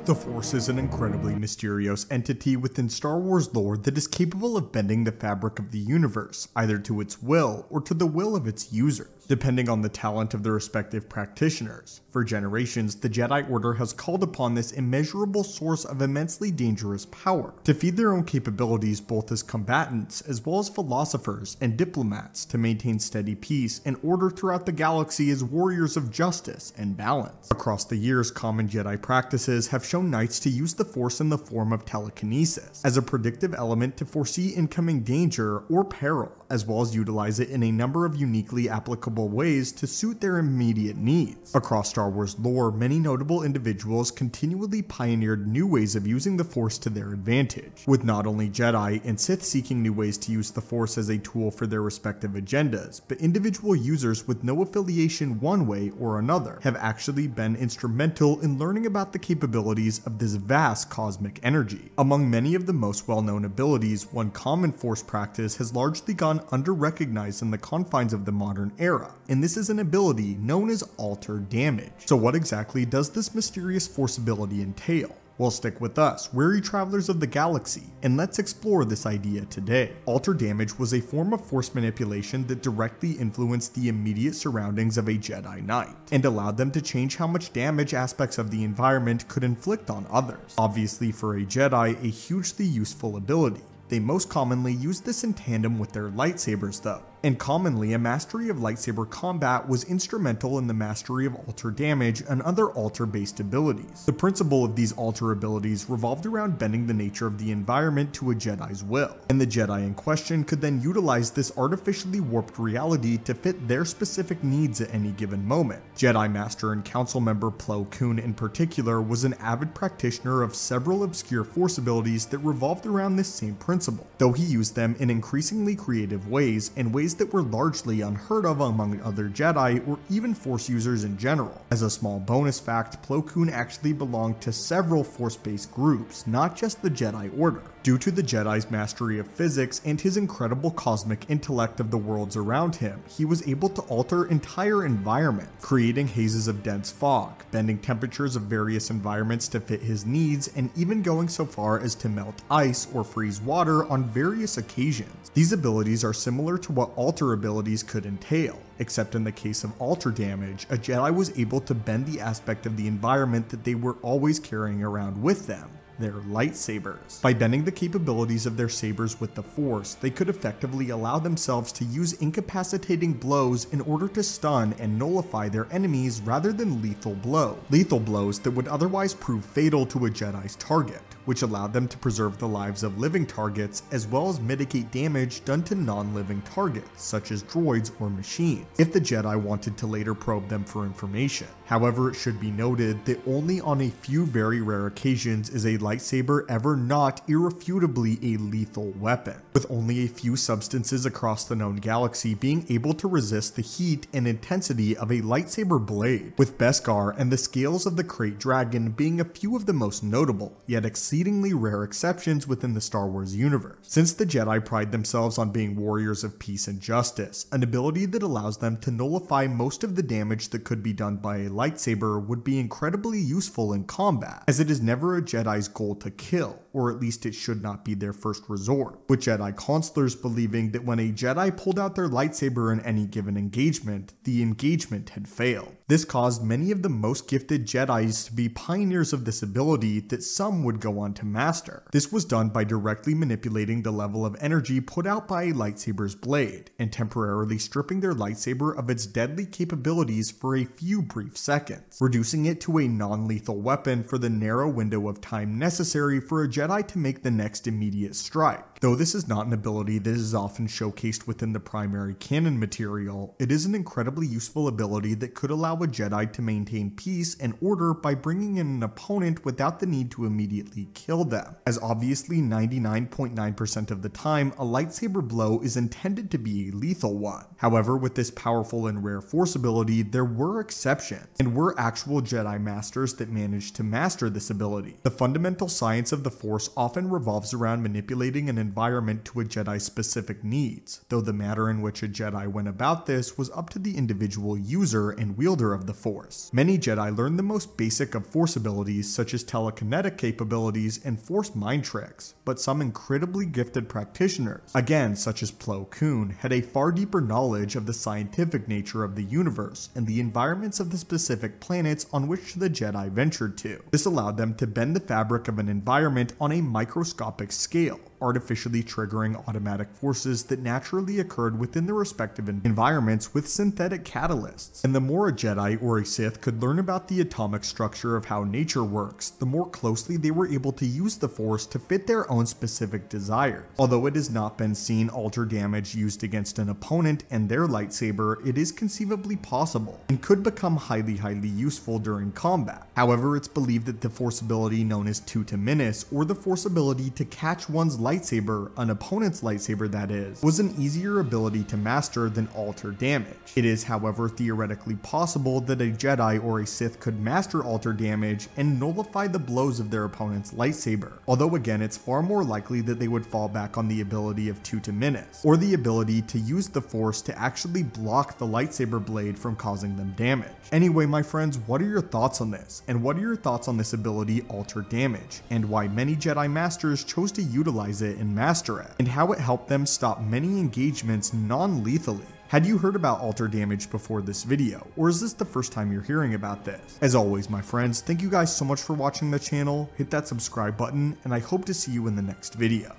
The Force is an incredibly mysterious entity within Star Wars lore that is capable of bending the fabric of the universe, either to its will or to the will of its users, depending on the talent of the respective practitioners. For generations, the Jedi Order has called upon this immeasurable source of immensely dangerous power to feed their own capabilities both as combatants as well as philosophers and diplomats to maintain steady peace and order throughout the galaxy as warriors of justice and balance. Across the years, common Jedi practices have shown knights to use the Force in the form of telekinesis as a predictive element to foresee incoming danger or peril, as well as utilize it in a number of uniquely applicable ways to suit their immediate needs. Across Star Wars lore, many notable individuals continually pioneered new ways of using the Force to their advantage, with not only Jedi and Sith seeking new ways to use the Force as a tool for their respective agendas, but individual users with no affiliation one way or another have actually been instrumental in learning about the capabilities of this vast cosmic energy. Among many of the most well-known abilities, one common Force practice has largely gone under-recognized in the confines of the modern era, and this is an ability known as alter damage. So what exactly does this mysterious Force ability entail? Well, stick with us, weary travelers of the galaxy, and let's explore this idea today. Alter damage was a form of Force manipulation that directly influenced the immediate surroundings of a Jedi Knight, and allowed them to change how much damage aspects of the environment could inflict on others. Obviously, for a Jedi, a hugely useful ability. They most commonly use this in tandem with their lightsabers though, and commonly a mastery of lightsaber combat was instrumental in the mastery of alter damage and other alter-based abilities. The principle of these alter abilities revolved around bending the nature of the environment to a Jedi's will, and the Jedi in question could then utilize this artificially warped reality to fit their specific needs at any given moment. Jedi Master and Council member Plo Koon in particular was an avid practitioner of several obscure Force abilities that revolved around this same principle, though he used them in increasingly creative ways and ways that were largely unheard of among other Jedi or even Force users in general. As a small bonus fact, Plo Koon actually belonged to several Force-based groups, not just the Jedi Order. Due to the Jedi's mastery of physics and his incredible cosmic intellect of the worlds around him, he was able to alter entire environments, creating hazes of dense fog, bending temperatures of various environments to fit his needs, and even going so far as to melt ice or freeze water on various occasions. These abilities are similar to what alter abilities could entail, except in the case of alter damage, a Jedi was able to bend the aspect of the environment that they were always carrying around with them, their lightsabers. By bending the capabilities of their sabers with the Force, they could effectively allow themselves to use incapacitating blows in order to stun and nullify their enemies rather than lethal blows that would otherwise prove fatal to a Jedi's target, which allowed them to preserve the lives of living targets as well as mitigate damage done to non-living targets, such as droids or machines, if the Jedi wanted to later probe them for information. However, it should be noted that only on a few very rare occasions is a lightsaber ever not irrefutably a lethal weapon, with only a few substances across the known galaxy being able to resist the heat and intensity of a lightsaber blade, with Beskar and the scales of the Krayt Dragon being a few of the most notable, yet exceedingly rare exceptions within the Star Wars universe. Since the Jedi pride themselves on being warriors of peace and justice, an ability that allows them to nullify most of the damage that could be done by a lightsaber would be incredibly useful in combat, as it is never a Jedi's goal to kill, or at least it should not be their first resort, with Jedi counselors believing that when a Jedi pulled out their lightsaber in any given engagement, the engagement had failed. This caused many of the most gifted Jedis to be pioneers of this ability that some would go on to master. This was done by directly manipulating the level of energy put out by a lightsaber's blade, and temporarily stripping their lightsaber of its deadly capabilities for a few brief seconds, reducing it to a non-lethal weapon for the narrow window of time necessary for a Jedi to make the next immediate strike. Though this is not an ability that is often showcased within the primary canon material, it is an incredibly useful ability that could allow a Jedi to maintain peace and order by bringing in an opponent without the need to immediately kill them, as obviously 99.9% of the time a lightsaber blow is intended to be a lethal one. However, with this powerful and rare Force ability, there were exceptions, and were actual Jedi Masters that managed to master this ability. The fundamental science of the Force Force often revolves around manipulating an environment to a Jedi's specific needs, though the manner in which a Jedi went about this was up to the individual user and wielder of the Force. Many Jedi learned the most basic of Force abilities such as telekinetic capabilities and Force mind tricks, but some incredibly gifted practitioners, again such as Plo Koon, had a far deeper knowledge of the scientific nature of the universe and the environments of the specific planets on which the Jedi ventured to. This allowed them to bend the fabric of an environment on a microscopic scale, artificially triggering automatic forces that naturally occurred within their respective environments with synthetic catalysts. And the more a Jedi or a Sith could learn about the atomic structure of how nature works, the more closely they were able to use the Force to fit their own specific desires. Although it has not been seen alter damage used against an opponent and their lightsaber, it is conceivably possible and could become highly useful during combat. However, it's believed that the Force ability known as Terminus, or the Force ability to catch one's lightsaber, an opponent's lightsaber that is, was an easier ability to master than alter damage. It is, however, theoretically possible that a Jedi or a Sith could master alter damage and nullify the blows of their opponent's lightsaber, although again it's far more likely that they would fall back on the ability of Terminus, or the ability to use the Force to actually block the lightsaber blade from causing them damage. Anyway, my friends, what are your thoughts on this? And what are your thoughts on this ability alter damage, and why many Jedi Masters chose to utilize it and master it, and how it helped them stop many engagements non-lethally? Had you heard about alter damage before this video, or is this the first time you're hearing about this? As always, my friends, thank you guys so much for watching the channel, hit that subscribe button, and I hope to see you in the next video.